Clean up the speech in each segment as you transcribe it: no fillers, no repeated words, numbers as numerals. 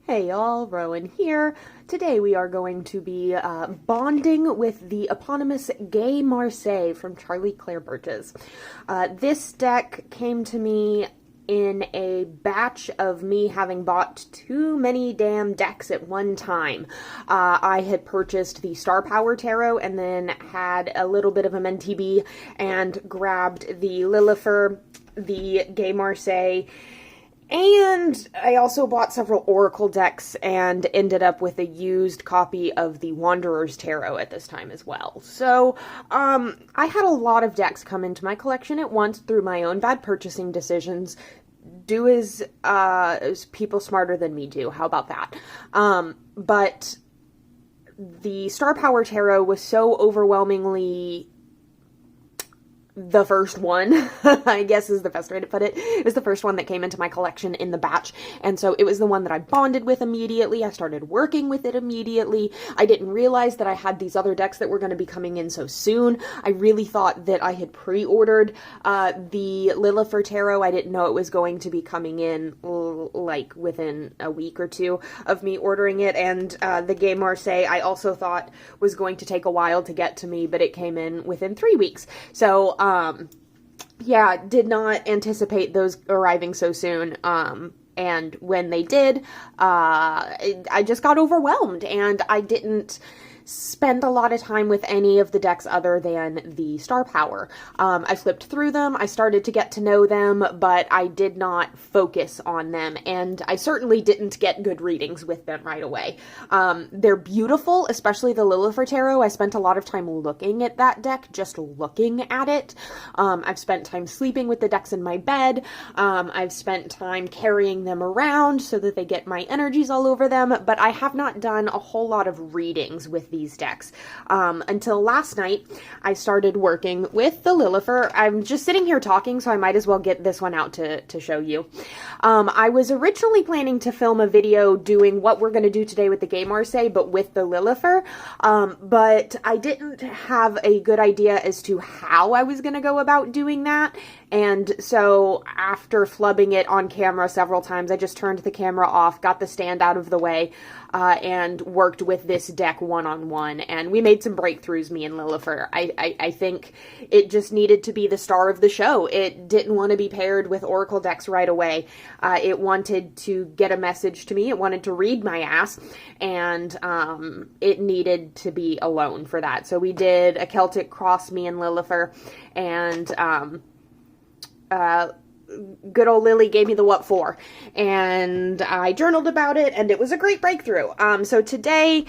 Hey y'all, Rowan here. Today we are going to be bonding with the eponymous Gay Marseille from Charlie Claire Burgess. This deck came to me in a batch of me having bought too many damn decks at one time. I had purchased the Star Power Tarot and then had a little bit of a MNTB and grabbed the Lillifer, the Gay Marseille, and I also bought several Oracle decks and ended up with a used copy of the Wanderer's Tarot at this time as well. So, I had a lot of decks come into my collection at once through my own bad purchasing decisions. Do as people smarter than me do. How about that? But the Star Power Tarot was so overwhelmingly the first one, I guess is the best way to put it. It was the first one that came into my collection in the batch, and so it was the one that I bonded with immediately. I started working with it immediately. I didn't realize that I had these other decks that were going to be coming in so soon. I really thought that I had pre-ordered the Lillifer Tarot. I didn't know it was going to be coming in like within a week or two of me ordering it, and the Gay Marseille I also thought was going to take a while to get to me, but it came in within 3 weeks. So yeah, did not anticipate those arriving so soon. And when they did, I just got overwhelmed, and I didn't spend a lot of time with any of the decks other than the Star Power. I flipped through them, I started to get to know them, but I did not focus on them, and I certainly didn't get good readings with them right away. They're beautiful, especially the Lillifer Tarot. I spent a lot of time looking at that deck, just looking at it. I've spent time sleeping with the decks in my bed. I've spent time carrying them around so that they get my energies all over them, but I have not done a whole lot of readings with these decks. Until last night, I started working with the Lillifer. I'm just sitting here talking, so I might as well get this one out to show you. I was originally planning to film a video doing what we're going to do today with the Gay Marseille, but with the Lillifer, but I didn't have a good idea as to how I was going to go about doing that, and so after flubbing it on camera several times, I just turned the camera off, got the stand out of the way, and worked with this deck one-on-one, and we made some breakthroughs, me and Lillifer. I think it just needed to be the star of the show. It didn't want to be paired with Oracle decks right away. It wanted to get a message to me. It wanted to read my ass, and it needed to be alone for that. So we did a Celtic cross, me and Lillifer, and good old Lily gave me the what for, and I journaled about it, and it was a great breakthrough. So today,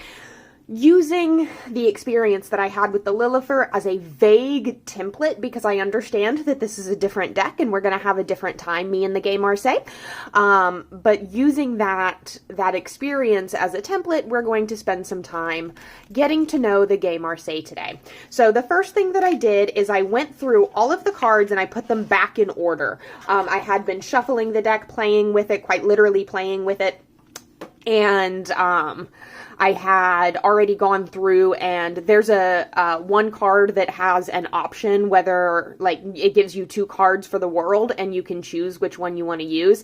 using the experience that I had with the Lillifer as a vague template, because I understand that this is a different deck and we're going to have a different time, me and the Gay Marseille, but using that experience as a template, we're going to spend some time getting to know the Gay Marseille today. So the first thing that I did is I went through all of the cards and I put them back in order. I had been shuffling the deck, playing with it, quite literally playing with it, and I had already gone through, and there's a one card that has an option whether, like, it gives you 2 cards for the world, and you can choose which one you want to use.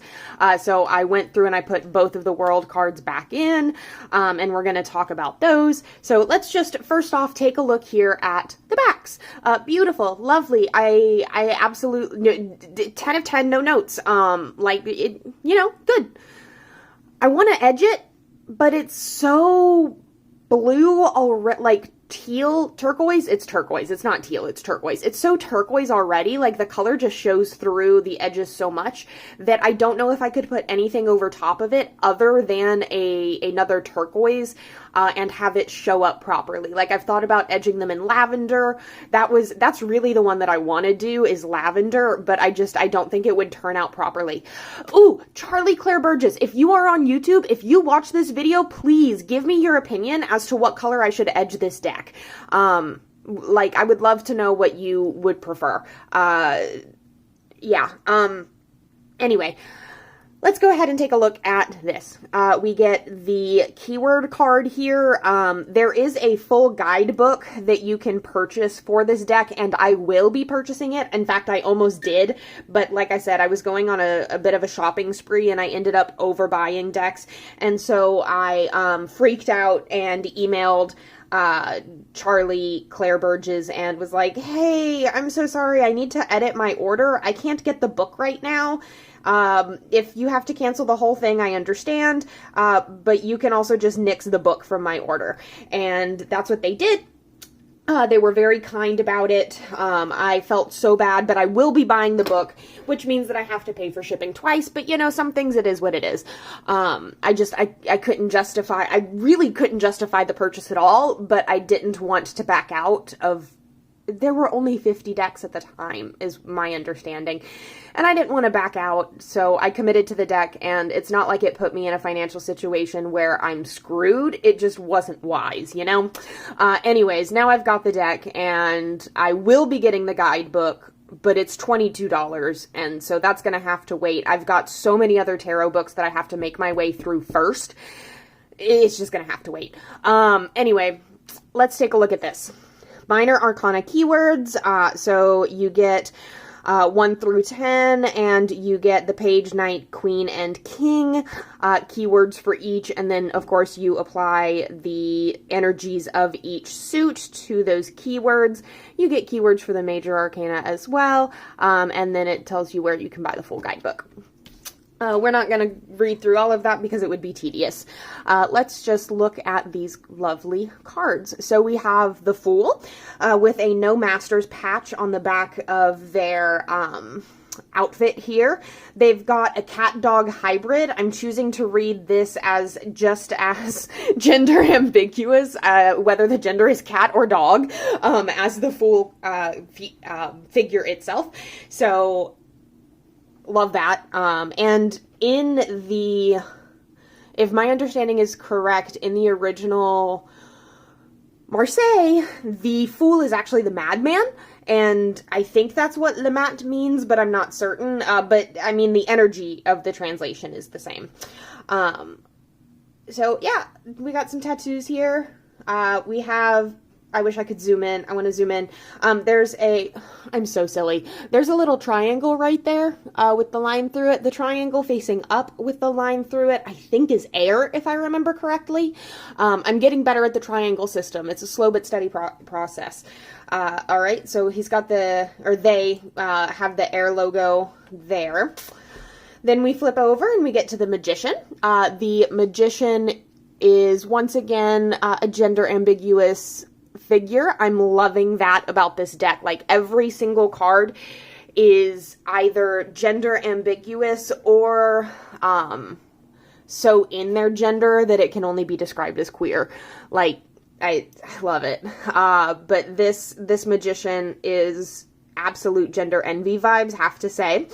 So I went through and I put both of the world cards back in, and we're going to talk about those. So let's just first off take a look here at the backs. Beautiful, lovely. I absolutely 10 of 10, no notes. Like, it, you know, good. I want to edge it, but it's so blue already, like teal, turquoise. It's turquoise. It's not teal. It's turquoise. It's so turquoise already. Like, the color just shows through the edges so much that I don't know if I could put anything over top of it other than another turquoise and have it show up properly. Like, I've thought about edging them in lavender. That's really the one that I want to do, is lavender, but I don't think it would turn out properly. Ooh, Charlie Claire Burgess, if you are on YouTube, if you watch this video, please give me your opinion as to what color I should edge this deck. Like, I would love to know what you would prefer. Yeah. Anyway, let's go ahead and take a look at this. We get the keyword card here. There is a full guidebook that you can purchase for this deck, and I will be purchasing it. In fact, I almost did, but like I said, I was going on a bit of a shopping spree, and I ended up overbuying decks, and so I freaked out and emailed Charlie Claire Burgess and was like, hey, I'm so sorry, I need to edit my order. I can't get the book right now. If you have to cancel the whole thing, I understand, but you can also just nix the book from my order. And that's what they did. They were very kind about it. I felt so bad, but I will be buying the book, which means that I have to pay for shipping twice, but you know, some things it is what it is. I couldn't justify, I really couldn't justify the purchase at all, but I didn't want to back out of, there were only 50 decks at the time, is my understanding. And I didn't want to back out, so I committed to the deck, and it's not like it put me in a financial situation where I'm screwed. It just wasn't wise, you know? Anyways, now I've got the deck, and I will be getting the guidebook, but it's $22, and so that's going to have to wait. I've got so many other tarot books that I have to make my way through first. It's just going to have to wait. Anyway, let's take a look at this. Minor Arcana keywords, so you get 1 through 10, and you get the Page, Knight, Queen, and King keywords for each, and then, of course, you apply the energies of each suit to those keywords. You get keywords for the Major Arcana as well, and then it tells you where you can buy the full guidebook. We're not going to read through all of that because it would be tedious. Let's just look at these lovely cards. So we have the Fool with a No Masters patch on the back of their outfit here. They've got a cat-dog hybrid. I'm choosing to read this as just as gender ambiguous, whether the gender is cat or dog, as the Fool figure itself. So love that. And in the, if my understanding is correct, in the original Marseille, the Fool is actually the madman, and I think that's what Le Mat means, but I'm not certain. But I mean, the energy of the translation is the same. So yeah, we got some tattoos here. We have, I wish I could zoom in. I want to zoom in. There's a, I'm so silly. There's a little triangle right there with the line through it. The triangle facing up with the line through it, I think is air, if I remember correctly. I'm getting better at the triangle system. It's a slow but steady process. All right, so he's got the, or they have the air logo there. Then we flip over and we get to the Magician. The Magician is once again a gender ambiguous figure. I'm loving that about this deck. Like, every single card is either gender ambiguous or so in their gender that it can only be described as queer. Like, I love it. But this Magician is absolute gender envy vibes, have to say.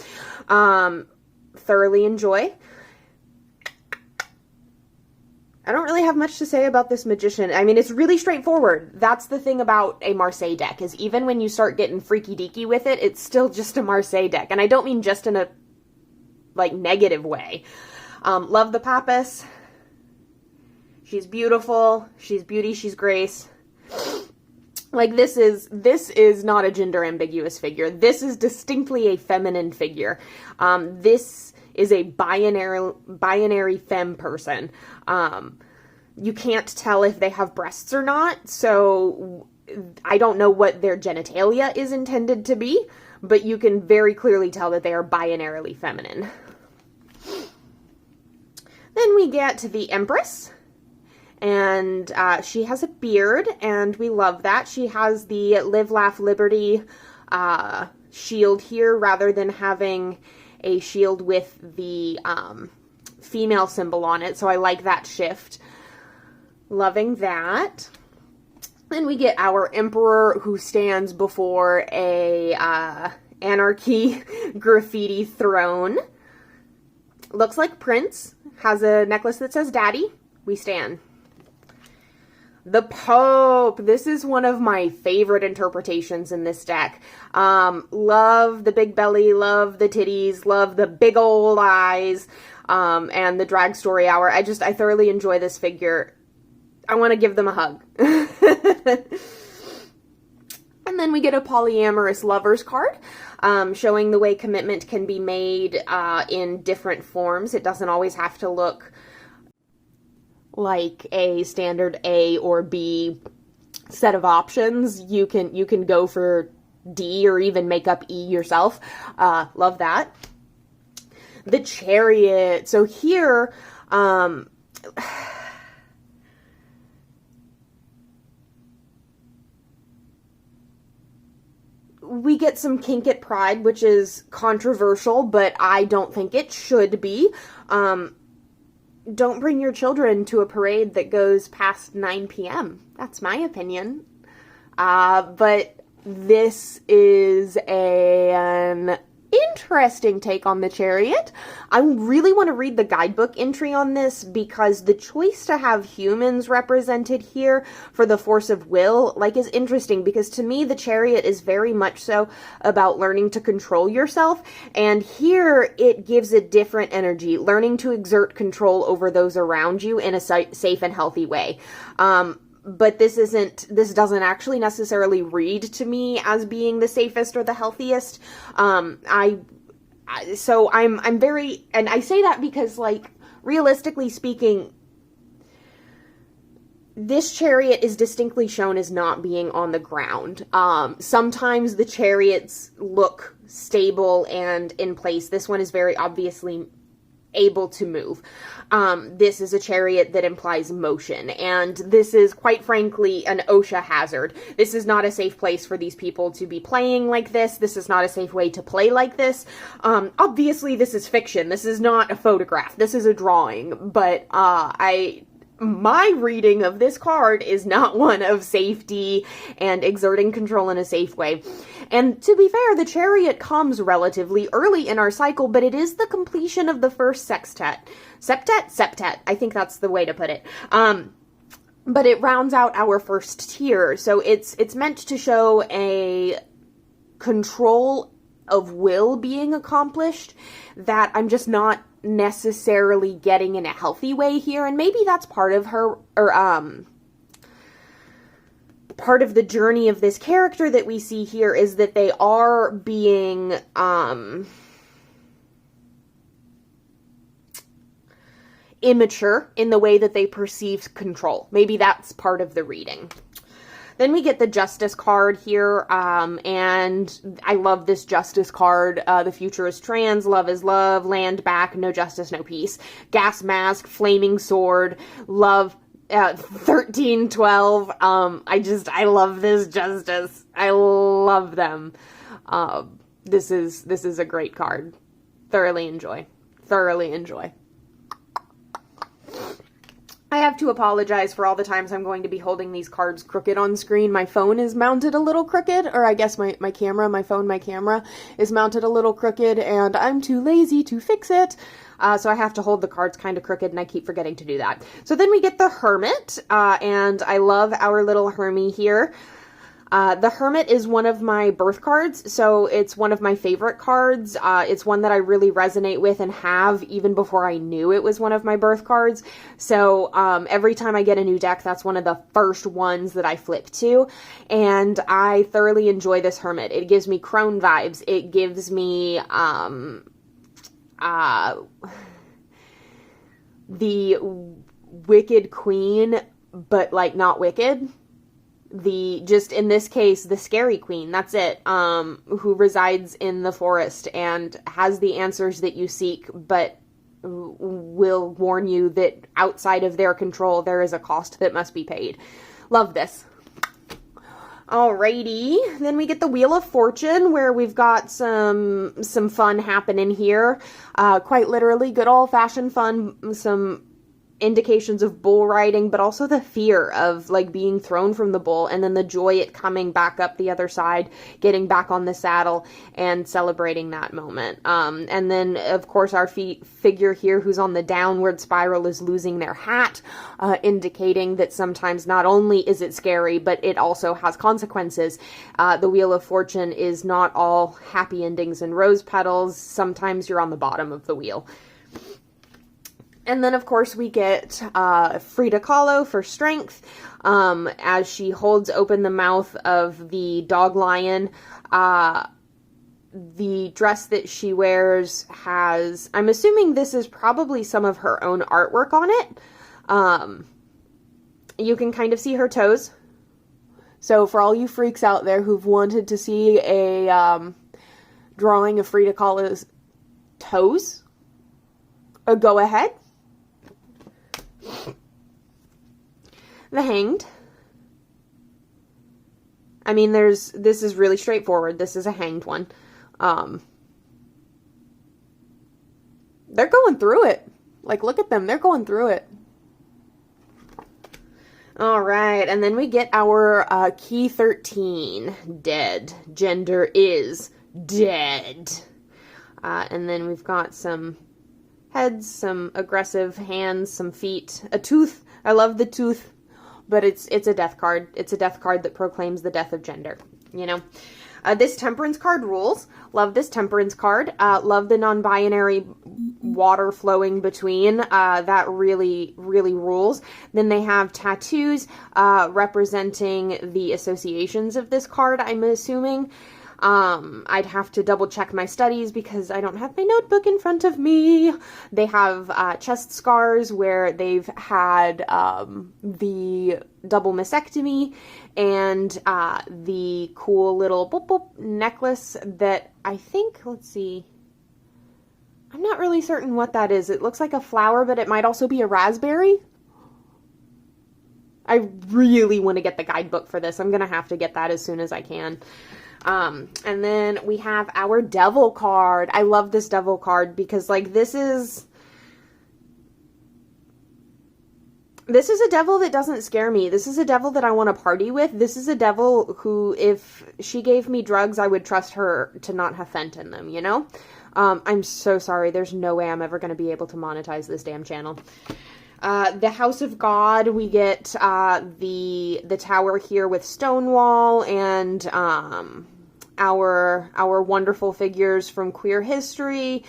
Thoroughly enjoy. I don't really have much to say about this Magician. I mean, it's really straightforward. That's the thing about a Marseille deck, is even when you start getting freaky deaky with it, it's still just a Marseille deck. And I don't mean just in a, like, negative way. Love the Pappas. She's beautiful. She's beauty. She's grace. Like, this is not a gender ambiguous figure. This is distinctly a feminine figure. This is a binary femme person. You can't tell if they have breasts or not, so I don't know what their genitalia is intended to be, but you can very clearly tell that they are binarily feminine. Then we get to the Empress, and she has a beard, and we love that. She has the Live, Laugh, Liberty shield here, rather than having a shield with the female symbol on it, so I like that shift. Loving that. Then we get our Emperor, who stands before a anarchy graffiti throne. Looks like Prince. Has a necklace that says Daddy. We stand. The Pope. This is one of my favorite interpretations in this deck. Love the big belly, love the titties, love the big old eyes. and the Drag Story Hour. I thoroughly enjoy this figure. I want to give them a hug. And then we get a polyamorous lovers card, showing the way commitment can be made in different forms. It doesn't always have to look like a standard A or B set of options. You can go for D or even make up E yourself. Love that. The Chariot. So here, we get some kink at Pride, which is controversial, but I don't think it should be. Don't bring your children to a parade that goes past 9 p.m. That's my opinion. But this is an interesting take on the Chariot. I really want to read the guidebook entry on this, because the choice to have humans represented here for the force of will, is interesting, because to me the Chariot is very much so about learning to control yourself, and here it gives a different energy, learning to exert control over those around you in a safe and healthy way. But this doesn't actually necessarily read to me as being the safest or the healthiest. So I'm very, and I say that because, realistically speaking, this Chariot is distinctly shown as not being on the ground. Sometimes the Chariots look stable and in place. This one is very obviously able to move. This is a Chariot that implies motion, and this is, quite frankly, an OSHA hazard. This is not a safe place for these people to be playing like this. This is not a safe way to play like this. Obviously, this is fiction. This is not a photograph. This is a drawing, but my reading of this card is not one of safety and exerting control in a safe way. And to be fair, the Chariot comes relatively early in our cycle, but it is the completion of the first sextet. Septet? I think that's the way to put it. But it rounds out our first tier, so it's meant to show a control of will being accomplished that I'm just not necessarily getting in a healthy way here, and maybe that's part of her, or part of the journey of this character that we see here, is that they are being immature in the way that they perceive control. Maybe that's part of the reading. Then we get the Justice card here, and I love this Justice card. The future is trans, love is love, land back, no justice, no peace. Gas mask, flaming sword, love, 1312. I love this Justice. I love them. This is a great card. Thoroughly enjoy. I have to apologize for all the times I'm going to be holding these cards crooked on screen. My phone is mounted a little crooked, or I guess my camera is mounted a little crooked, and I'm too lazy to fix it. So I have to hold the cards kind of crooked, and I keep forgetting to do that. So then we get the Hermit, and I love our little Hermie here. The Hermit is one of my birth cards, so it's one of my favorite cards. It's one that I really resonate with and have even before I knew it was one of my birth cards. So every time I get a new deck, that's one of the first ones that I flip to, and I thoroughly enjoy this Hermit. It gives me crone vibes. It gives me the Wicked Queen, but not wicked. Just in this case, the Scary Queen, that's it, who resides in the forest and has the answers that you seek, but will warn you that outside of their control, there is a cost that must be paid. Love this. Alrighty, then we get the Wheel of Fortune, where we've got some fun happening here. Quite literally, good old-fashioned fun, some indications of bull riding, but also the fear of being thrown from the bull, and then the joy at coming back up the other side, getting back on the saddle, and celebrating that moment. And then, of course, our figure here who's on the downward spiral is losing their hat, indicating that sometimes not only is it scary, but it also has consequences. The Wheel of Fortune is not all happy endings and rose petals. Sometimes you're on the bottom of the wheel. And then, of course, we get Frida Kahlo for strength, as she holds open the mouth of the dog lion. The dress that she wears has, I'm assuming this is probably some of her own artwork on it. You can kind of see her toes. So for all you freaks out there who've wanted to see a drawing of Frida Kahlo's toes, go ahead. The Hanged. I mean, this is really straightforward. This is a hanged one. They're going through it. Like, look at them. They're going through it. All right. And then we get our key 13. Dead. Gender is dead. And then we've got some heads, some aggressive hands, some feet, a tooth. I love the tooth, but it's a death card. It's a death card that proclaims the death of gender, you know. This temperance card rules. Love this temperance card. Love the non-binary water flowing between. That really, really rules. Then they have tattoos representing the associations of this card, I'm assuming. I'd have to double check my studies because I don't have my notebook in front of me. They have chest scars where they've had the double mastectomy and the cool little boop boop necklace that I think, let's see, I'm not really certain what that is. It looks like a flower, but it might also be a raspberry. I really want to get the guidebook for this. I'm going to have to get that as soon as I can. And then we have our devil card. I love this devil card because, like, this is a devil that doesn't scare me. This is a devil that I want to party with. This is a devil who, if she gave me drugs, I would trust her to not have fent in them, you know? I'm so sorry. There's no way I'm ever going to be able to monetize this damn channel. The House of God, we get the tower here with Stonewall and our wonderful figures from queer history,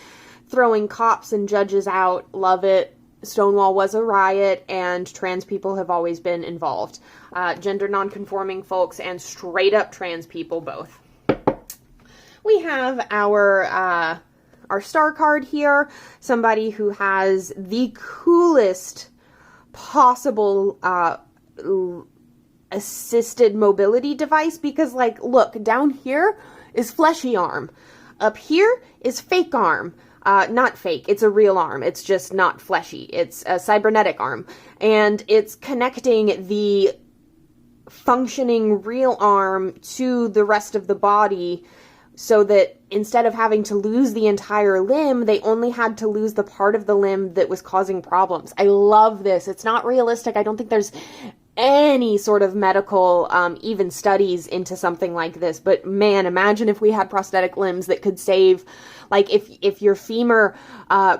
throwing cops and judges out. Love it. Stonewall was a riot, and trans people have always been involved. Gender nonconforming folks and straight up trans people both. We have our star card here, somebody who has the coolest possible assisted mobility device, because, like, look, down here is fleshy arm. Up here is fake arm. Not fake, it's a real arm. It's just not fleshy. It's a cybernetic arm. And it's connecting the functioning real arm to the rest of the body, so that instead of having to lose the entire limb, they only had to lose the part of the limb that was causing problems. I love this. It's not realistic. I don't think there's any sort of medical, even studies into something like this. But man, imagine if we had prosthetic limbs that could save, like, if your femur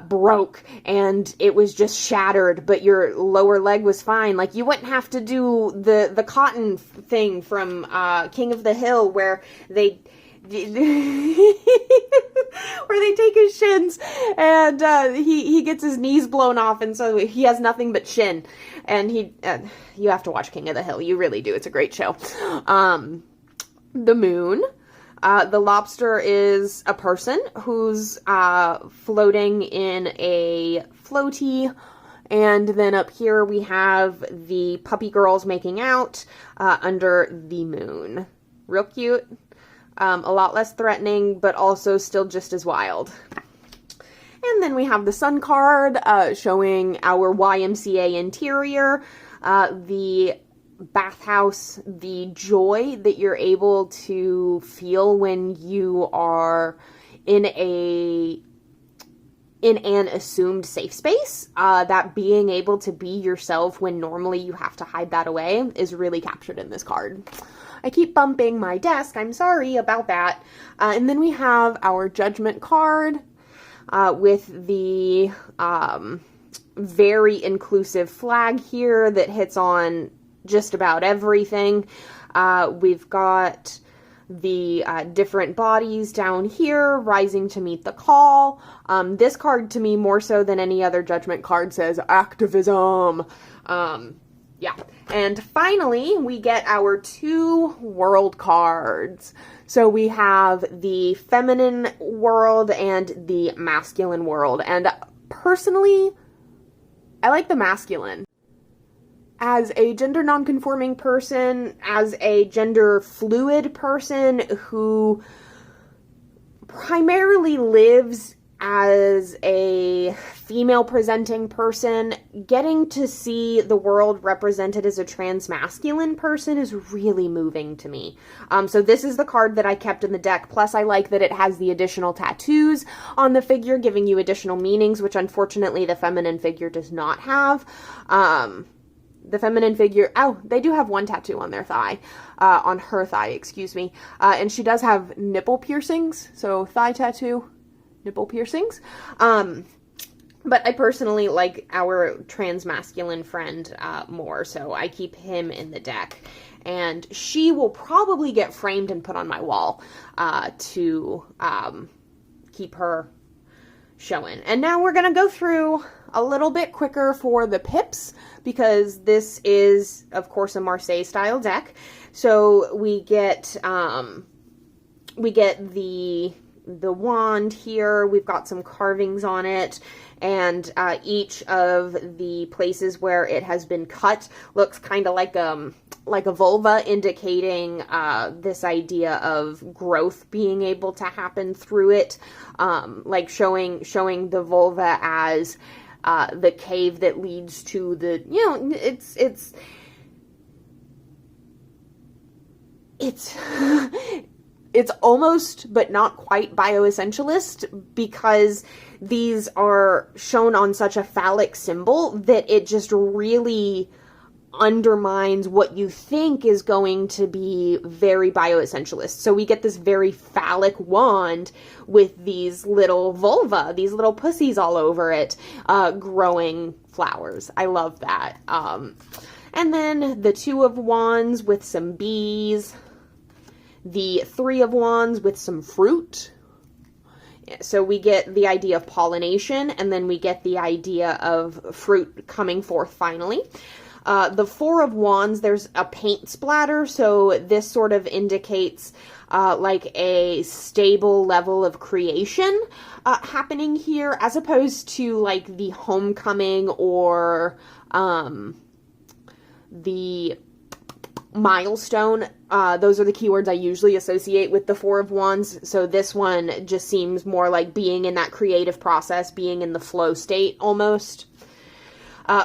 broke and it was just shattered, but your lower leg was fine. Like, you wouldn't have to do the cotton thing from King of the Hill, where they take his shins and he gets his knees blown off, and so he has nothing but shin. And you have to watch King of the Hill. You really do. It's a great show. The moon. The lobster is a person who's floating in a floaty. And then up here we have the puppy girls making out under the moon. Real cute. A lot less threatening, but also still just as wild. And then we have the sun card, showing our YMCA interior, the bathhouse, the joy that you're able to feel when you are in an assumed safe space. That being able to be yourself when normally you have to hide that away is really captured in this card. I keep bumping my desk. I'm sorry about that. And then we have our judgment card with the very inclusive flag here that hits on just about everything. We've got the different bodies down here, rising to meet the call. This card, to me, more so than any other Judgment card, says activism. Yeah. And finally, we get our 2 world cards. So we have the feminine world and the masculine world. And personally, I like the masculine. As a gender nonconforming person, as a gender fluid person who primarily lives as a female presenting person, getting to see the world represented as a trans masculine person is really moving to me. So this is the card that I kept in the deck. Plus I like that it has the additional tattoos on the figure, giving you additional meanings, which unfortunately the feminine figure does not have. The feminine figure, oh, they do have one tattoo on their thigh, on her thigh, excuse me. And she does have nipple piercings, so thigh tattoo, nipple piercings. But I personally like our trans masculine friend more, so I keep him in the deck. And she will probably get framed and put on my wall to keep her showing. And now we're gonna go through a little bit quicker for the pips, because this is, of course, a Marseille style deck. So we get the wand here. We've got some carvings on it, and each of the places where it has been cut looks kind of like a vulva, indicating this idea of growth being able to happen through it, like showing the vulva as the cave that leads to the, you know, it's almost, but not quite bioessentialist, because these are shown on such a phallic symbol that it just really undermines what you think is going to be very bioessentialist. So we get this very phallic wand with these little vulva, these little pussies all over it, growing flowers. I love that. And then the 2 of Wands with some bees, the 3 of Wands with some fruit. So we get the idea of pollination, and then we get the idea of fruit coming forth finally. The 4 of Wands, there's a paint splatter, so this sort of indicates like a stable level of creation happening here, as opposed to like the homecoming or the milestone. Those are the keywords I usually associate with the 4 of Wands, so this one just seems more like being in that creative process, being in the flow state almost.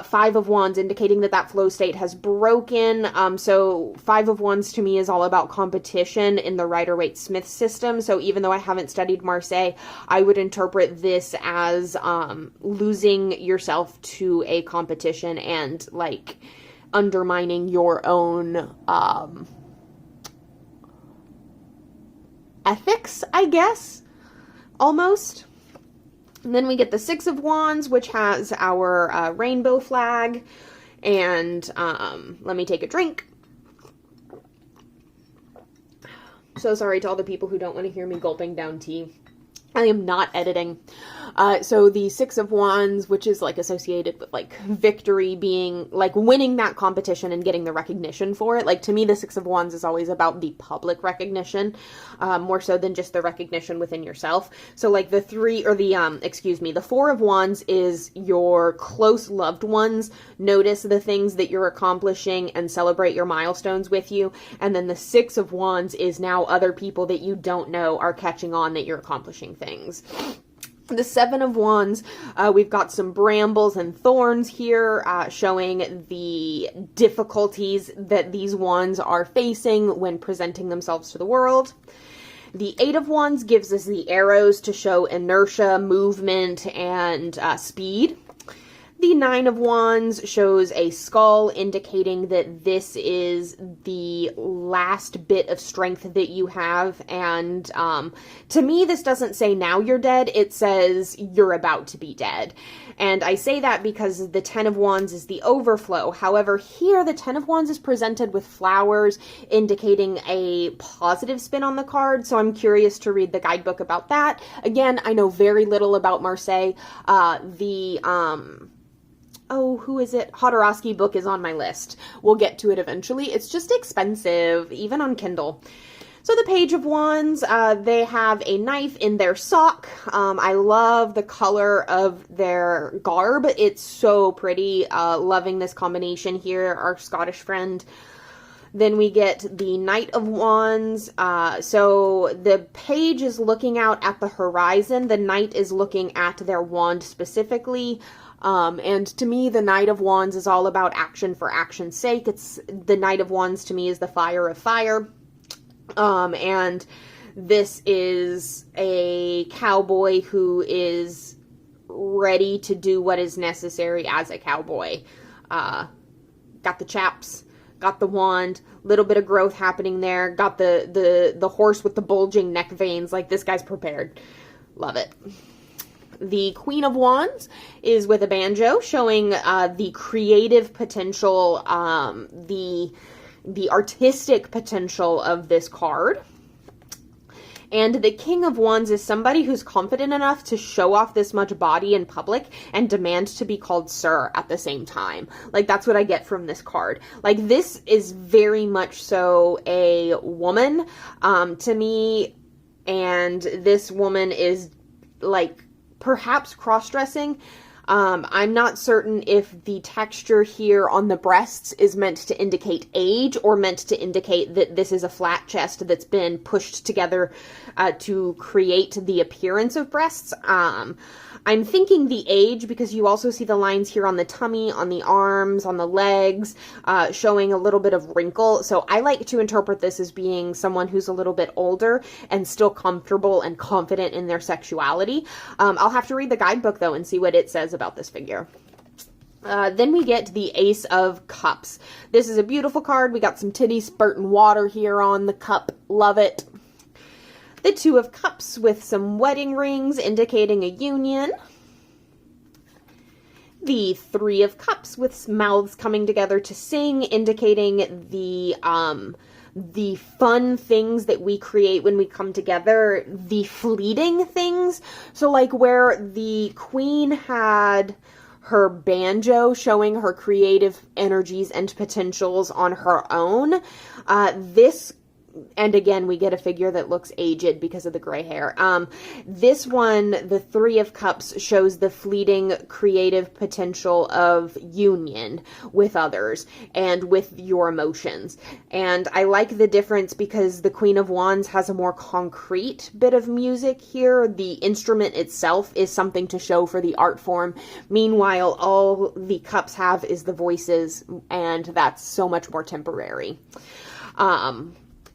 5 of Wands, indicating that flow state has broken. So 5 of Wands to me is all about competition in the Rider-Waite-Smith system. So even though I haven't studied Marseille, I would interpret this as losing yourself to a competition and like undermining your own ethics, I guess, almost. And then we get the 6 of Wands, which has our rainbow flag. And let me take a drink. So sorry to all the people who don't want to hear me gulping down tea. I am not editing. So the 6 of Wands, which is like associated with like victory, being like winning that competition and getting the recognition for it. Like to me, the 6 of Wands is always about the public recognition, more so than just the recognition within yourself. So like the 4 of Wands is your close loved ones. Notice the things that you're accomplishing and celebrate your milestones with you. And then the 6 of Wands is now other people that you don't know are catching on that you're accomplishing things. The 7 of Wands, we've got some brambles and thorns here, showing the difficulties that these wands are facing when presenting themselves to the world. The 8 of Wands gives us the arrows to show inertia, movement, and speed. The Nine of Wands shows a skull, indicating that this is the last bit of strength that you have. And to me, this doesn't say now you're dead. It says you're about to be dead. And I say that because the Ten of Wands is the overflow. However, here the Ten of Wands is presented with flowers, indicating a positive spin on the card. So I'm curious to read the guidebook about that. Again, I know very little about Marseille. Who is it? Hodorowski book is on my list. We'll get to it eventually. It's just expensive, even on Kindle. So the Page of Wands, they have a knife in their sock. I love the color of their garb. It's so pretty. Loving this combination here, our Scottish friend. Then we get the Knight of Wands. So the page is looking out at the horizon. The knight is looking at their wand specifically. And to me, the Knight of Wands is all about action for action's sake. The Knight of Wands to me is the fire of fire. And this is a cowboy who is ready to do what is necessary as a cowboy. Got the chaps, got the wand, little bit of growth happening there, got the horse with the bulging neck veins. Like, this guy's prepared. Love it. The Queen of Wands is with a banjo, showing the creative potential, the artistic potential of this card. And the King of Wands is somebody who's confident enough to show off this much body in public and demand to be called sir at the same time. Like, that's what I get from this card. Like, this is very much so a woman to me, and this woman is, like, perhaps cross-dressing. I'm not certain if the texture here on the breasts is meant to indicate age or meant to indicate that this is a flat chest that's been pushed together to create the appearance of breasts. I'm thinking the age because you also see the lines here on the tummy, on the arms, on the legs, showing a little bit of wrinkle. So I like to interpret this as being someone who's a little bit older and still comfortable and confident in their sexuality. I'll have to read the guidebook though and see what it says about this figure. Then we get the Ace of Cups. This is a beautiful card. We got some titties spurting water here on the cup. Love it. The Two of Cups with some wedding rings indicating a union. The Three of Cups with mouths coming together to sing, indicating the fun things that we create when we come together, the fleeting things. So like where the Queen had her banjo showing her creative energies and potentials on her own, and again, we get a figure that looks aged because of the gray hair. This one, the Three of Cups, shows the fleeting creative potential of union with others and with your emotions. And I like the difference because the Queen of Wands has a more concrete bit of music here. The instrument itself is something to show for the art form. Meanwhile, all the cups have is the voices, and that's so much more temporary.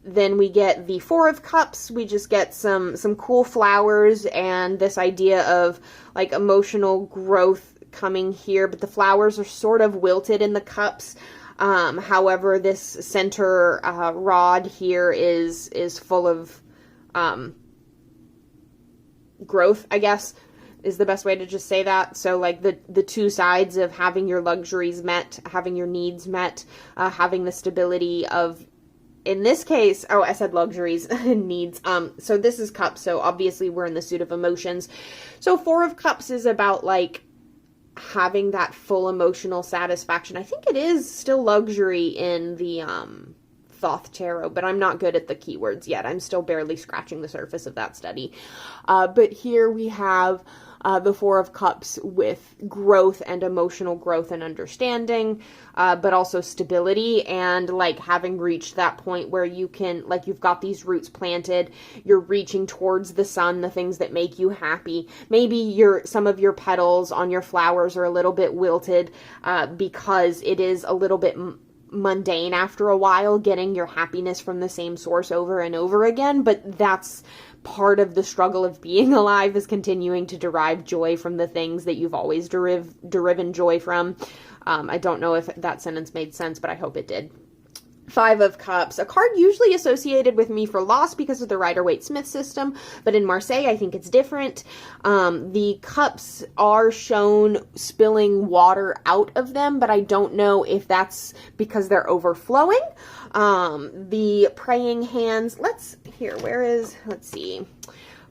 Then we get the Four of Cups. We just get some cool flowers and this idea of like emotional growth coming here, but the flowers are sort of wilted in the cups. However, this center rod here is full of growth, I guess, is the best way to just say that. So like the two sides of having your luxuries met, having your needs met, having the stability of, in this case, oh, I said luxuries and needs. So this is cups. So obviously we're in the suit of emotions. So Four of Cups is about like having that full emotional satisfaction. I think it is still luxury in the Thoth Tarot, but I'm not good at the keywords yet. I'm still barely scratching the surface of that study. But here we have the Four of Cups with growth and emotional growth and understanding, but also stability and like having reached that point where you can, like, you've got these roots planted, you're reaching towards the sun, the things that make you happy. Maybe some of your petals on your flowers are a little bit wilted because it is a little bit mundane after a while getting your happiness from the same source over and over again, but that's part of the struggle of being alive is continuing to derive joy from the things that you've always deriven joy from. I don't know if that sentence made sense, but I hope it did. 5 of Cups, a card usually associated with me for loss because of the Rider-Waite-Smith system, but in Marseille, I think it's different. The cups are shown spilling water out of them, but I don't know if that's because they're overflowing. The praying hands, let's see.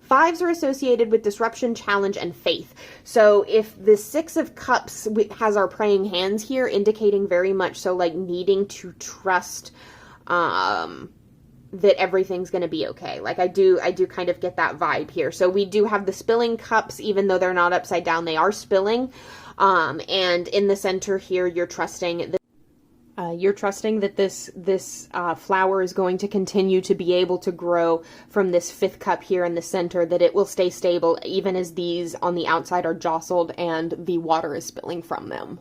5s are associated with disruption, challenge, and faith. So if the 6 of Cups has our praying hands here, indicating very much so like needing to trust that everything's going to be okay. Like I do kind of get that vibe here. So we do have the spilling cups, even though they're not upside down, they are spilling. And in the center here, you're trusting that this flower is going to continue to be able to grow from this 5th cup here in the center, that it will stay stable even as these on the outside are jostled and the water is spilling from them.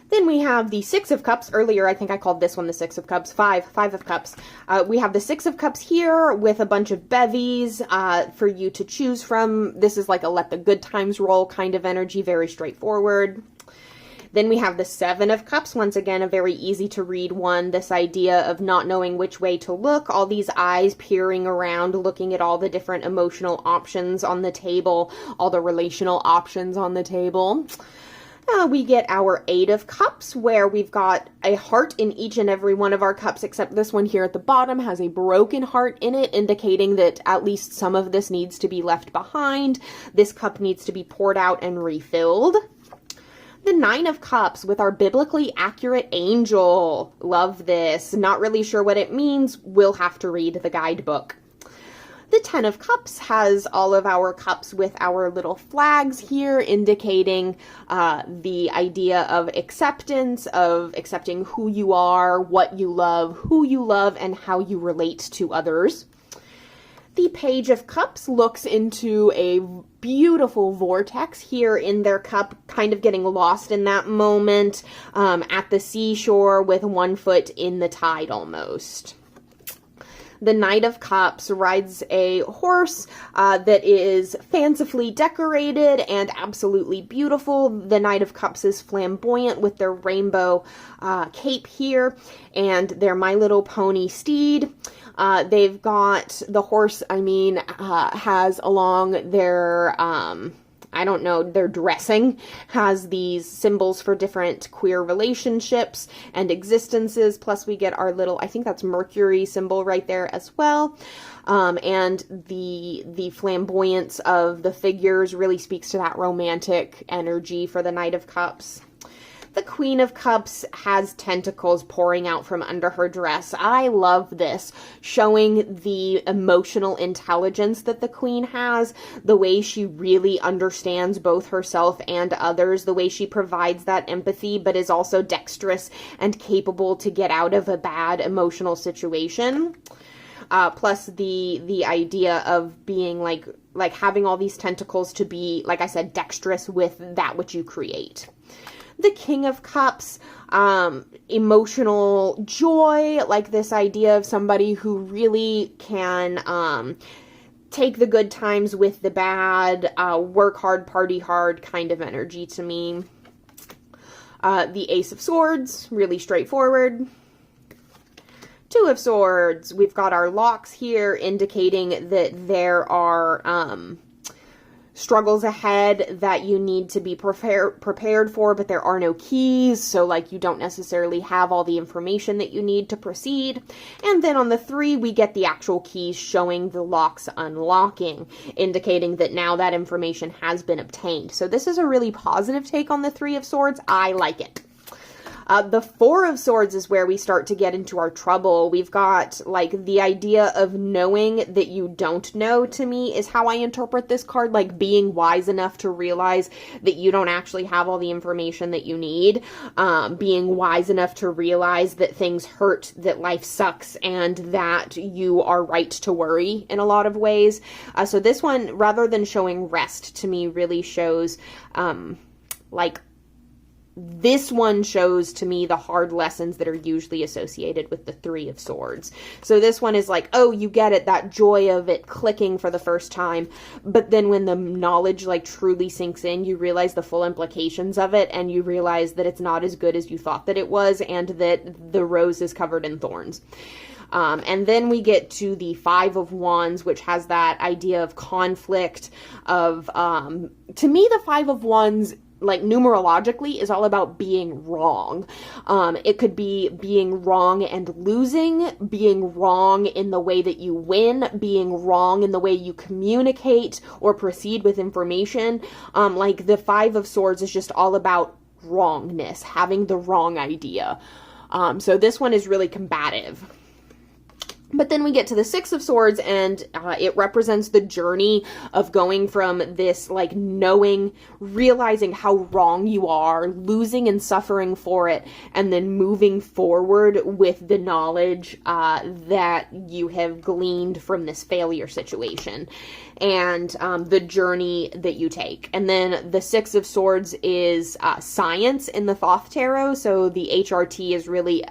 Then we have the 6 of Cups. Earlier, I think I called this one the 6 of Cups. 5 of Cups. We have the 6 of Cups here with a bunch of bevies for you to choose from. This is like a let the good times roll kind of energy, very straightforward. Then we have the 7 of Cups, once again, a very easy to read one. This idea of not knowing which way to look, all these eyes peering around, looking at all the different emotional options on the table, all the relational options on the table. We get our 8 of Cups, where we've got a heart in each and every one of our cups, except this one here at the bottom has a broken heart in it, indicating that at least some of this needs to be left behind. This cup needs to be poured out and refilled. The 9 of Cups with our biblically accurate angel. Love this. Not really sure what it means. We'll have to read the guidebook. The 10 of Cups has all of our cups with our little flags here, indicating the idea of acceptance, of accepting who you are, what you love, who you love, and how you relate to others. The Page of Cups looks into a beautiful vortex here in their cup, kind of getting lost in that moment at the seashore with one foot in the tide almost. The Knight of Cups rides a horse that is fancifully decorated and absolutely beautiful. The Knight of Cups is flamboyant with their rainbow cape here and their My Little Pony steed. They've got the horse, has along their, their dressing, has these symbols for different queer relationships and existences. Plus we get our little, I think that's Mercury symbol right there as well. And the flamboyance of the figures really speaks to that romantic energy for the Knight of Cups. The Queen of Cups has tentacles pouring out from under her dress. I love this, showing the emotional intelligence that the Queen has, the way she really understands both herself and others, the way she provides that empathy, but is also dexterous and capable to get out of a bad emotional situation. Plus the idea of being like having all these tentacles to be, like I said, dexterous with that which you create. The King of Cups, emotional joy, like this idea of somebody who really can take the good times with the bad, work hard, party hard kind of energy to me. The Ace of Swords, really straightforward. 2 of Swords, we've got our locks here indicating that there are struggles ahead that you need to be prepared for, but there are no keys, so like you don't necessarily have all the information that you need to proceed. And then on the 3, we get the actual keys showing the locks unlocking, indicating that now that information has been obtained. So this is a really positive take on the 3 of Swords. I like it. The 4 of Swords is where we start to get into our trouble. We've got, like, the idea of knowing that you don't know, to me, is how I interpret this card. Like, being wise enough to realize that you don't actually have all the information that you need. Being wise enough to realize that things hurt, that life sucks, and that you are right to worry in a lot of ways. So this one, rather than showing rest, to me, really shows, like, this one shows to me the hard lessons that are usually associated with the Three of Swords. So this one is like, oh, you get it, that joy of it clicking for the first time, but then when the knowledge like truly sinks in, you realize the full implications of it, and you realize that it's not as good as you thought that it was, and that the rose is covered in thorns. And then we get to the Five of Wands, which has that idea of conflict, of, to me, the Five of Wands, like, numerologically, is all about being wrong. It could be being wrong and losing, being wrong in the way that you win, being wrong in the way you communicate or proceed with information. Like, the Five of Swords is just all about wrongness, having the wrong idea. So this one is really combative. But then we get to the Six of Swords, and it represents the journey of going from this, like, knowing, realizing how wrong you are, losing and suffering for it, and then moving forward with the knowledge that you have gleaned from this failure situation, and the journey that you take. And then the Six of Swords is science in the Thoth Tarot, so the HRT is really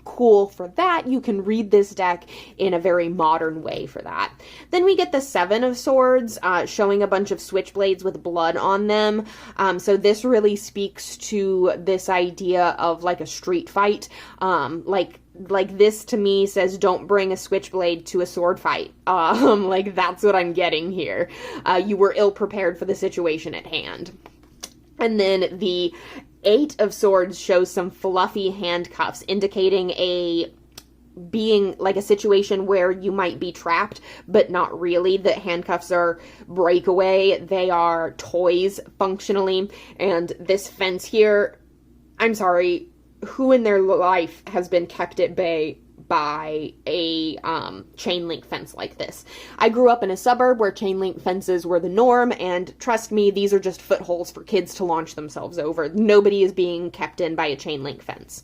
cool for that. You can read this deck in a very modern way for that. Then we get the Seven of Swords, showing a bunch of switchblades with blood on them. So this really speaks to this idea of like a street fight. Like this to me says, don't bring a switchblade to a sword fight. Like that's what I'm getting here. You were ill prepared for the situation at hand. And then the Eight of Swords shows some fluffy handcuffs, indicating being like a situation where you might be trapped, but not really. The handcuffs are breakaway. They are toys functionally. And this fence here, I'm sorry, who in their life has been kept at bay by a chain link fence like this? I grew up in a suburb where chain link fences were the norm, and trust me, these are just footholes for kids to launch themselves over. Nobody is being kept in by a chain link fence.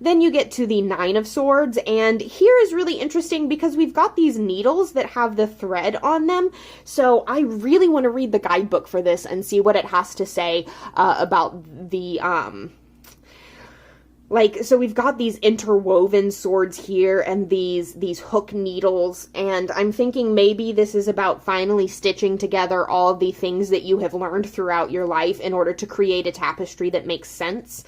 Then you get to the Nine of Swords, and here is really interesting because we've got these needles that have the thread on them, so I really want to read the guidebook for this and see what it has to say about the, so we've got these interwoven swords here and these hook needles, and I'm thinking maybe this is about finally stitching together all the things that you have learned throughout your life in order to create a tapestry that makes sense.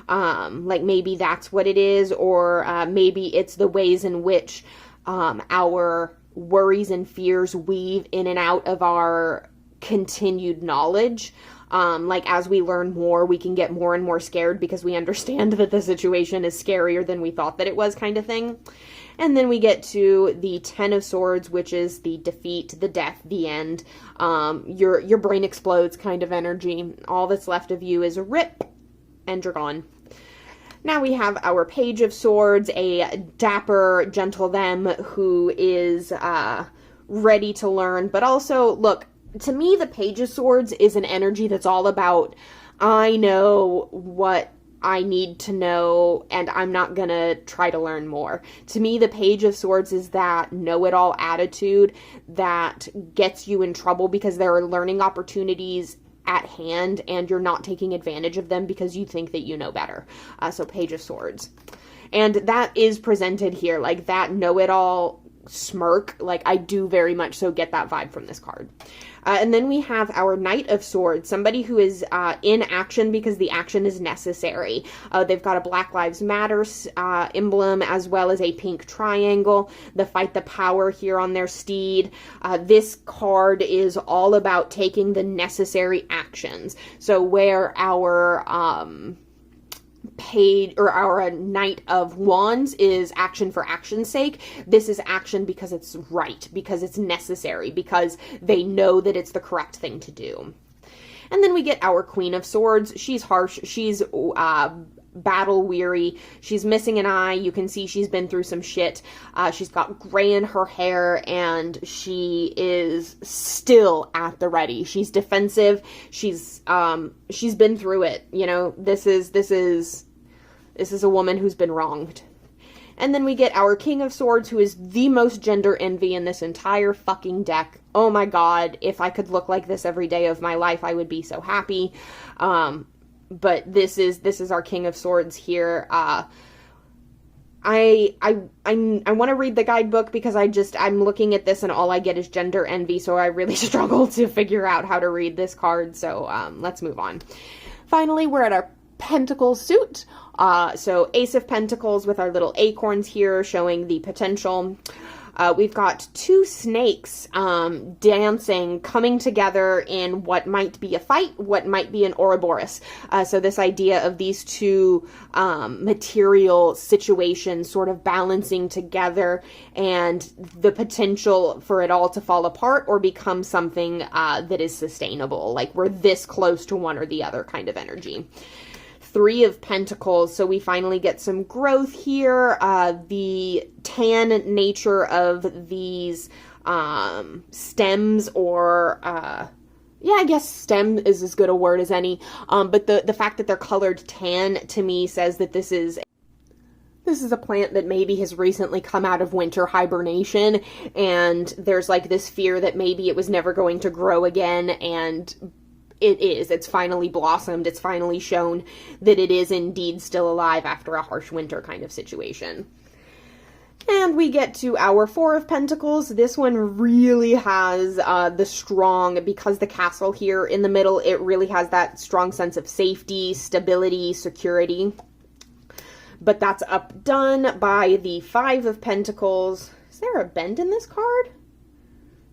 Like maybe that's what it is, or maybe it's the ways in which our worries and fears weave in and out of our continued knowledge. Like as we learn more, we can get more and more scared because we understand that the situation is scarier than we thought that it was, kind of thing. And then we get to the Ten of Swords, which is the defeat, the death, the end. Your brain explodes kind of energy. All that's left of you is a rip, and you're gone. Now we have our Page of Swords, a dapper, gentle them who is ready to learn. But also, look, to me, the Page of Swords is an energy that's all about, I know what I need to know, and I'm not gonna try to learn more. To me, the Page of Swords is that know-it-all attitude that gets you in trouble because there are learning opportunities at hand, and you're not taking advantage of them because you think that you know better. So Page of Swords. And that is presented here, like that know-it-all smirk. Like, I do very much so get that vibe from this card. And then we have our Knight of Swords, somebody who is in action because the action is necessary. They've got a Black Lives Matter emblem as well as a pink triangle. The fight the power here on their steed. This card is all about taking the necessary actions. So where our Page or our Knight of Wands is action for action's sake, this is action because it's right, because it's necessary, because they know that it's the correct thing to do. And then we get our Queen of Swords. She's harsh, she's battle weary, she's missing an eye, you can see she's been through some shit, she's got gray in her hair, and she is still at the ready. She's defensive, she's been through it, you know, this is a woman who's been wronged. And then we get our King of Swords, who is the most gender envy in this entire fucking deck. Oh my god, if I could look like this every day of my life, I would be so happy. but this is our King of Swords here. I want to read the guidebook because I'm looking at this and all I get is gender envy, so I really struggle to figure out how to read this card, so let's move on. Finally, we're at our Pentacles suit. So Ace of Pentacles with our little acorns here showing the potential. We've got two snakes dancing, coming together in what might be a fight, what might be an Ouroboros. So this idea of these two material situations sort of balancing together and the potential for it all to fall apart or become something that is sustainable. Like we're this close to one or the other kind of energy. Three of Pentacles, so we finally get some growth here. The tan nature of these stems, or yeah, I guess stem is as good a word as any, but the fact that they're colored tan to me says that this is a plant that maybe has recently come out of winter hibernation, and there's like this fear that maybe it was never going to grow again, and it's finally blossomed. It's finally shown that it is indeed still alive after a harsh winter kind of situation. And we get to our Four of Pentacles. This one really has the strong, because the castle here in the middle, it really has that strong sense of safety, stability, security. But that's updone by the Five of Pentacles. Is there a bend in this card?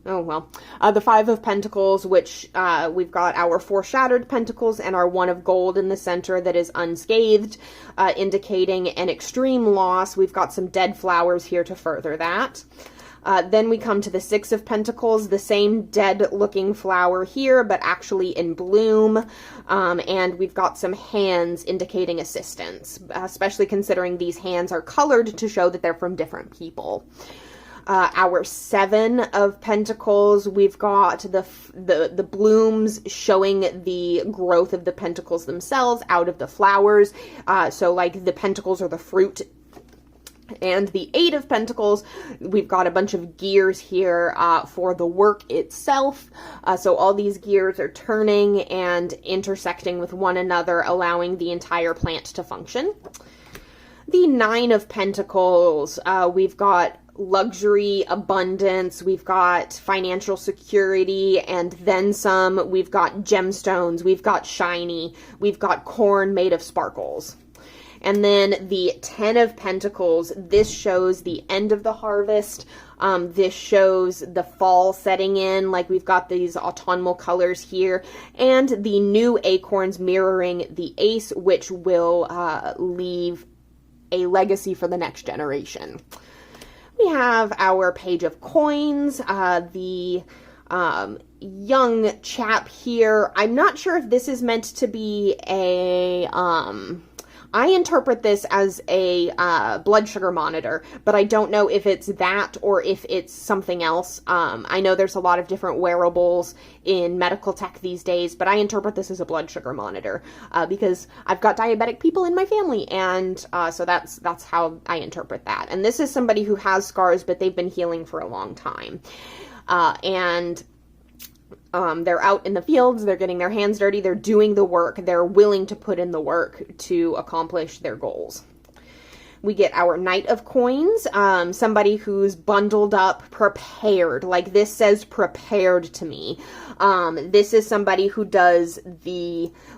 Oh, well. The Five of Pentacles, which we've got our four shattered pentacles and our one of gold in the center that is unscathed, indicating an extreme loss. We've got some dead flowers here to further that. Then we come to the Six of Pentacles, the same dead-looking flower here, but actually in bloom. And we've got some hands indicating assistance, especially considering these hands are colored to show that they're from different people. Our Seven of Pentacles, we've got the blooms showing the growth of the pentacles themselves out of the flowers. So like the pentacles are the fruit. And the Eight of Pentacles, we've got a bunch of gears here for the work itself. So all these gears are turning and intersecting with one another, allowing the entire plant to function. The Nine of Pentacles, we've got luxury, abundance, we've got financial security, and then some. We've got gemstones, we've got shiny, we've got corn made of sparkles. And then the Ten of Pentacles, this shows the end of the harvest. This shows the fall setting in, like we've got these autumnal colors here, and the new acorns mirroring the Ace, which will leave a legacy for the next generation. We have our Page of Coins, the young chap here. I'm not sure if this is meant to be a, I interpret this as a blood sugar monitor, but I don't know if it's that or if it's something else. I know there's a lot of different wearables in medical tech these days, but I interpret this as a blood sugar monitor because I've got diabetic people in my family, and so that's how I interpret that. And this is somebody who has scars, but they've been healing for a long time. They're out in the fields, they're getting their hands dirty, they're doing the work, they're willing to put in the work to accomplish their goals. We get our Knight of Coins, somebody who's bundled up, prepared. Like this says prepared to me. This is somebody who does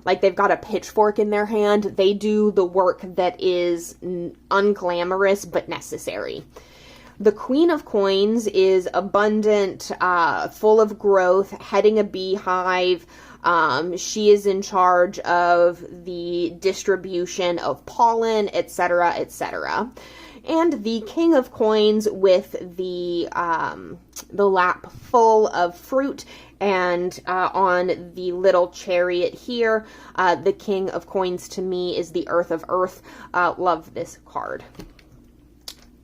like they've got a pitchfork in their hand. They do the work that is unglamorous but necessary. The Queen of Coins is abundant, full of growth, heading a beehive. She is in charge of the distribution of pollen, etc., etc. And the King of Coins with the lap full of fruit, and on the little chariot here, the King of Coins to me is the Earth of Earth. Love this card.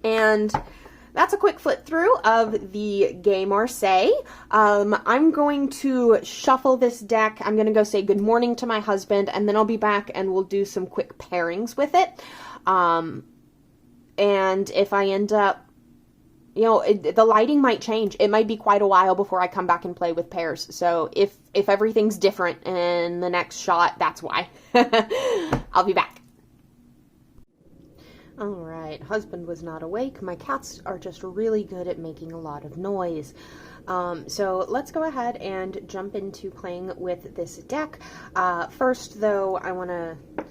And that's a quick flip through of the Gay Marseille. I'm going to shuffle this deck. I'm going to go say good morning to my husband, and then I'll be back and we'll do some quick pairings with it. And if I end up, the lighting might change. It might be quite a while before I come back and play with pairs. So if everything's different in the next shot, that's why. I'll be back. Alright, husband was not awake. My cats are just really good at making a lot of noise. So let's go ahead and jump into playing with this deck. First, though,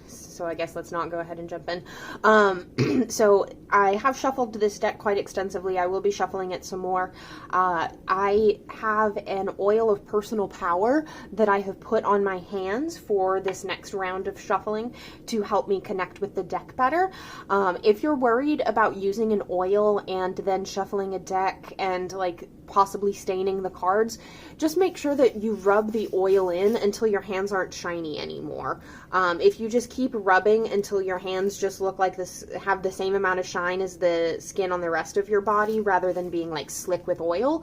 so I guess let's not go ahead and jump in. So I have shuffled this deck quite extensively. I will be shuffling it some more. I have an oil of personal power that I have put on my hands for this next round of shuffling to help me connect with the deck better. If you're worried about using an oil and then shuffling a deck and like possibly staining the cards, just make sure that you rub the oil in until your hands aren't shiny anymore. If you just keep rubbing until your hands just look like this, have the same amount of shine as the skin on the rest of your body rather than being like slick with oil,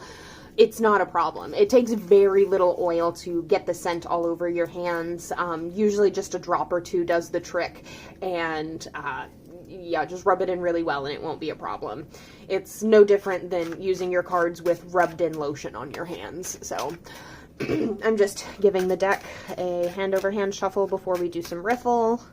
it's not a problem. It takes very little oil to get the scent all over your hands. Usually just a drop or two does the trick, and yeah, just rub it in really well and it won't be a problem. It's no different than using your cards with rubbed in lotion on your hands. So I'm just giving the deck a hand over hand shuffle before we do some riffle.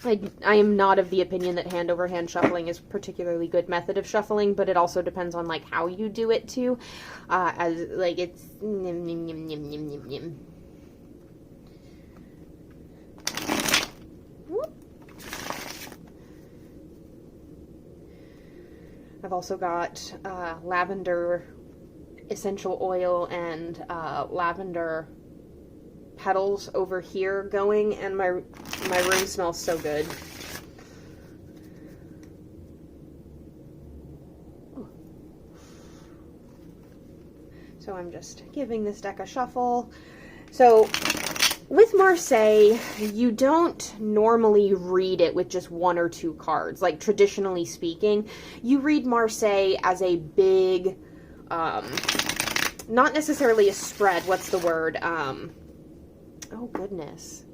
I am not of the opinion that hand over hand shuffling is a particularly good method of shuffling, but it also depends on like how you do it too. As like it's I've also got lavender essential oil and lavender petals over here going, and my room smells so good. So I'm just giving this deck a shuffle. So with Marseille, you don't normally read it with just one or two cards. Like, traditionally speaking, you read Marseille as a big, not necessarily a spread, what's the word? Oh goodness.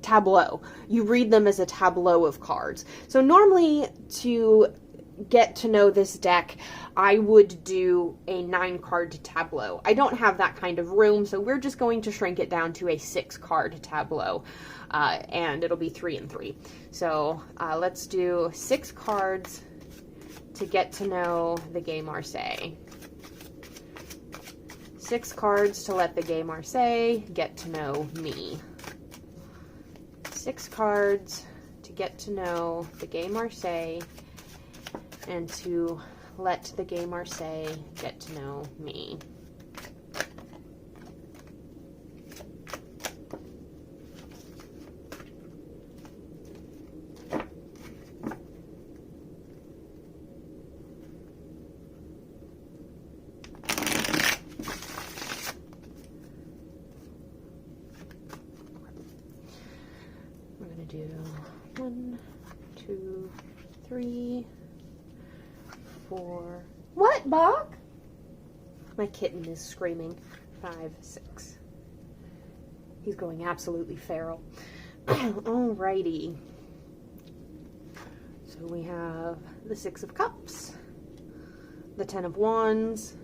Tableau. You read them as a tableau of cards. So normally, to get to know this deck, I would do a 9-card tableau. I don't have that kind of room, so we're just going to shrink it down to a 6-card tableau, and it'll be 3 and 3. So let's do 6 cards to get to know the Gay Marseille. 6 cards to let the Gay Marseille get to know me. 6 cards to get to know the Gay Marseille and to let the Gay Marseille get to know me. We're going to do 1, 2, 3, 4. What, Bach? My kitten is screaming. 5, 6. He's going absolutely feral. Alrighty. So we have the 6 of Cups, the 10 of Wands,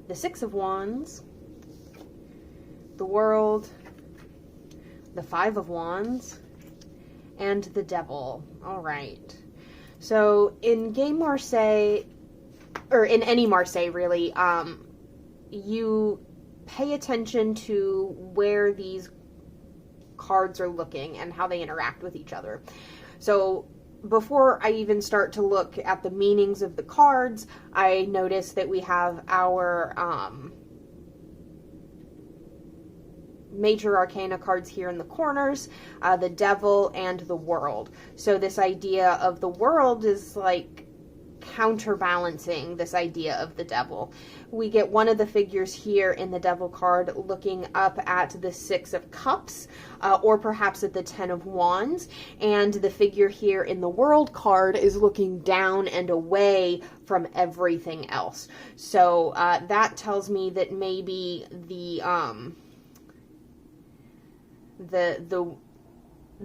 the 6 of Wands, the World, the 5 of Wands, and the Devil. Alright. So in Gay Marseille, or in any Marseille really, you pay attention to where these cards are looking and how they interact with each other. So before I even start to look at the meanings of the cards, I notice that we have our major arcana cards here in the corners, the Devil and the World. So this idea of the World is like counterbalancing this idea of the Devil. We get one of the figures here in the Devil card looking up at the 6 of Cups, or perhaps at the 10 of Wands, and the figure here in the World card is looking down and away from everything else. So that tells me that maybe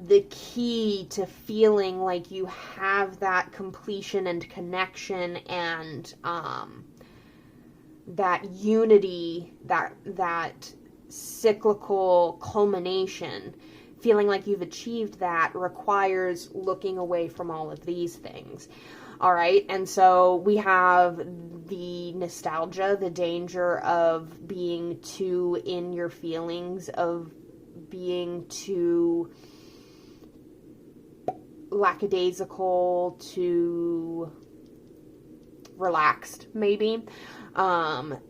the key to feeling like you have that completion and connection and that unity, that cyclical culmination, feeling like you've achieved that, requires looking away from all of these things. All right, and so we have the nostalgia, the danger of being too in your feelings, of being too lackadaisical, too relaxed, maybe.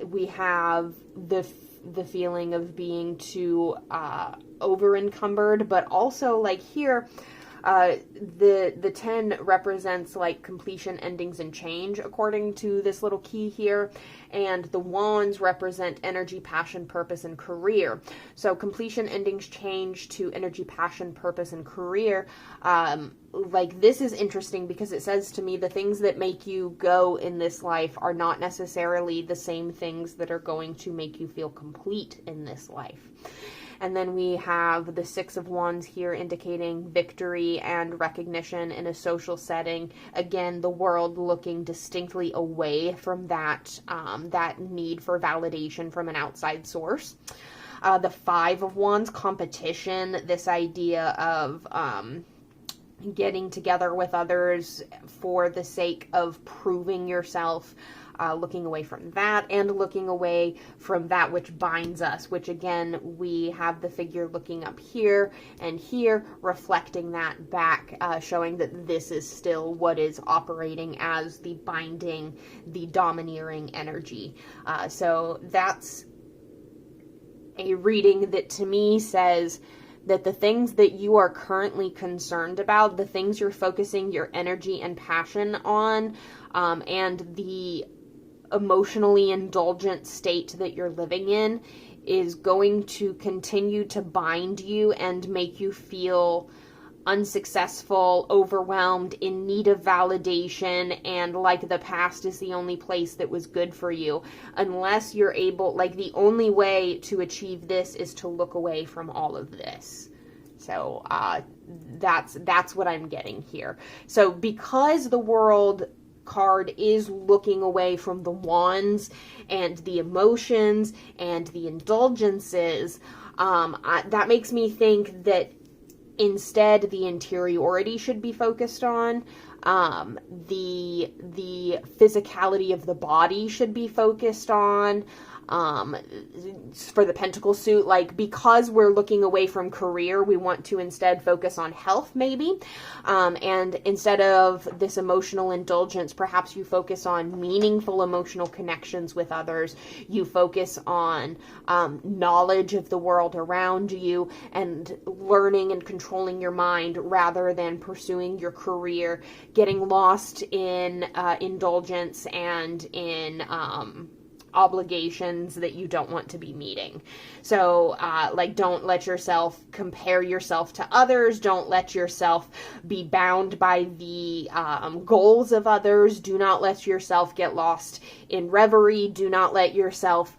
We have the feeling of being too over encumbered, but also like here, the 10 represents like completion, endings, and change according to this little key here, and the wands represent energy, passion, purpose, and career. So completion, endings, change to energy, passion, purpose, and career. Like this is interesting because it says to me the things that make you go in this life are not necessarily the same things that are going to make you feel complete in this life. And then we have the 6 of Wands here indicating victory and recognition in a social setting. Again, the world looking distinctly away from that, that need for validation from an outside source. The 5 of Wands, competition, this idea of getting together with others for the sake of proving yourself. Looking away from that and looking away from that which binds us, which again, we have the figure looking up here and here, reflecting that back, showing that this is still what is operating as the binding, the domineering energy. So that's a reading that to me says that the things that you are currently concerned about, the things you're focusing your energy and passion on, and the emotionally indulgent state that you're living in is going to continue to bind you and make you feel unsuccessful, overwhelmed, in need of validation, and like the past is the only place that was good for you. Unless you're able, like the only way to achieve this is to look away from all of this. So that's what I'm getting here. So because the World card is looking away from the wands and the emotions and the indulgences, that makes me think that instead the interiority should be focused on. The physicality of the body should be focused on. For the pentacle suit, like because we're looking away from career, we want to instead focus on health maybe, and instead of this emotional indulgence, perhaps you focus on meaningful emotional connections with others. You focus on knowledge of the world around you and learning and controlling your mind rather than pursuing your career, getting lost in indulgence and in obligations that you don't want to be meeting. So like don't let yourself compare yourself to others. Don't let yourself be bound by the goals of others. Do not let yourself get lost in reverie. Do not let yourself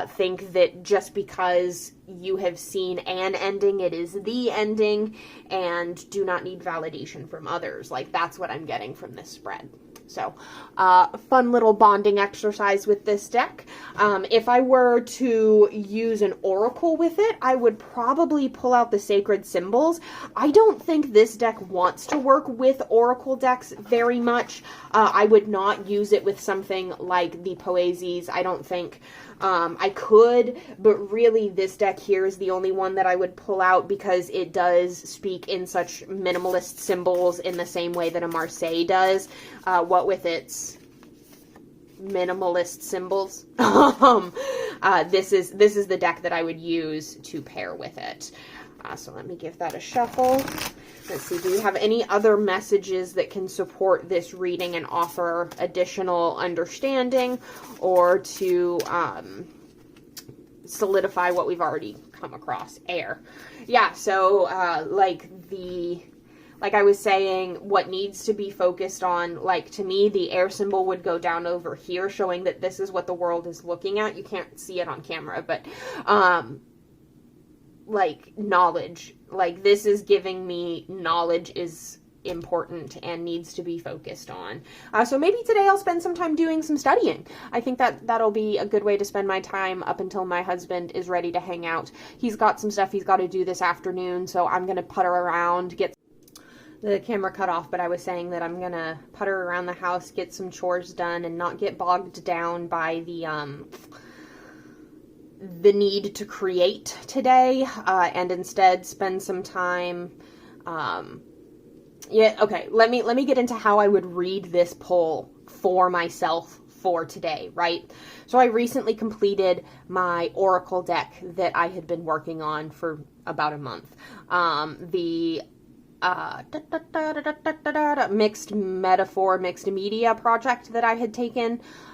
think that just because you have seen an ending, it is the ending, and do not need validation from others. Like that's what I'm getting from this spread. So, fun little bonding exercise with this deck. If I were to use an oracle with it, I would probably pull out the sacred symbols. I don't think this deck wants to work with oracle decks very much. I would not use it with something like the Poesies. I don't think I could, but really this deck here is the only one that I would pull out because it does speak in such minimalist symbols in the same way that a Marseille does, what with its minimalist symbols. This is the deck that I would use to pair with it. So let me give that a shuffle. Let's see, do we have any other messages that can support this reading and offer additional understanding or to solidify what we've already come across? Air. Yeah, so like I was saying, what needs to be focused on, like to me, the air symbol would go down over here, showing that this is what the world is looking at. You can't see it on camera, but like knowledge, like this is giving me knowledge is important and needs to be focused on. So maybe today I'll spend some time doing some studying. I think that'll be a good way to spend my time up until my husband is ready to hang out. He's got some stuff he's got to do this afternoon, so I'm going to putter around, get the camera cut off, but I was saying that I'm going to putter around the house, get some chores done, and not get bogged down by the need to create today, and instead spend some time, okay, let me get into how I would read this poll for myself for today, right? So I recently completed my oracle deck that I had been working on for about a month. The mixed metaphor, mixed media project that I had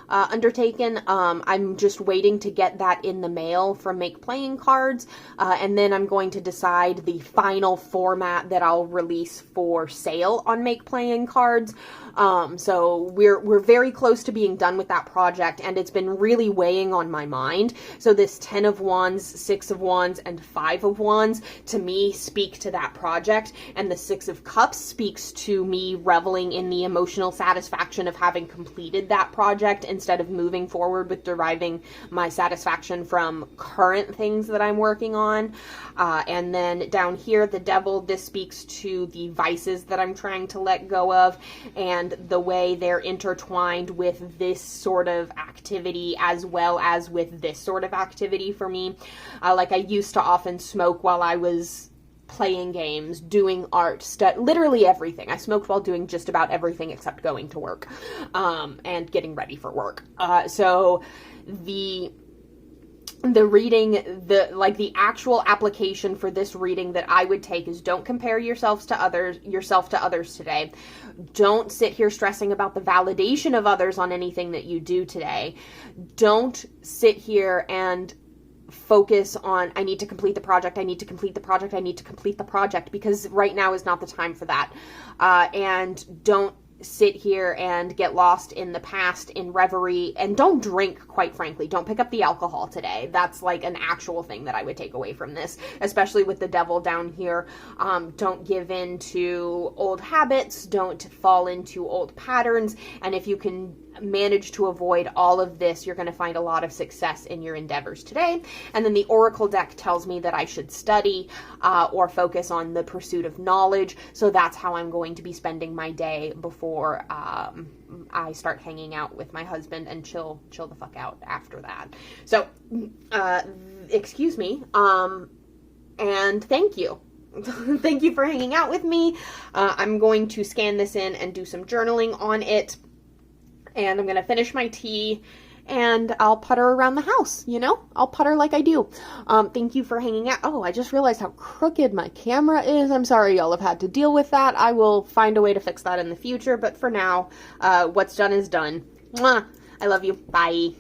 undertaken. I'm just waiting to get that in the mail from Make Playing Cards, and then I'm going to decide the final format that I'll release for sale on Make Playing Cards. So we're very close to being done with that project, and it's been really weighing on my mind. So this 10 of Wands, 6 of Wands, and 5 of Wands to me speak to that project, and the 6 of Cups speaks to me reveling in the emotional satisfaction of having completed that project instead of moving forward with deriving my satisfaction from current things that I'm working on. And then down here, the Devil, this speaks to the vices that I'm trying to let go of, and the way they're intertwined with this sort of activity as well as with this sort of activity for me. Like I used to often smoke while I was playing games, doing art, literally everything. I smoked while doing just about everything except going to work, and getting ready for work. So the reading, the actual application for this reading that I would take is don't compare yourself to others today. Don't sit here stressing about the validation of others on anything that you do today. Don't sit here and focus on, I need to complete the project, I need to complete the project, I need to complete the project, because right now is not the time for that. And don't sit here and get lost in the past in reverie, and don't drink, quite frankly. Don't pick up the alcohol today. That's like an actual thing that I would take away from this, especially with the Devil down here. Don't give in to old habits, don't fall into old patterns, and if you can manage to avoid all of this, you're going to find a lot of success in your endeavors today. And then the Oracle deck tells me that I should study or focus on the pursuit of knowledge. So that's how I'm going to be spending my day before I start hanging out with my husband and chill the fuck out after that. So, excuse me, and thank you. Thank you for hanging out with me. I'm going to scan this in and do some journaling on it. And I'm going to finish my tea, and I'll putter around the house, I'll putter like I do. Thank you for hanging out. Oh, I just realized how crooked my camera is. I'm sorry y'all have had to deal with that. I will find a way to fix that in the future, but for now, what's done is done. Mwah! I love you. Bye.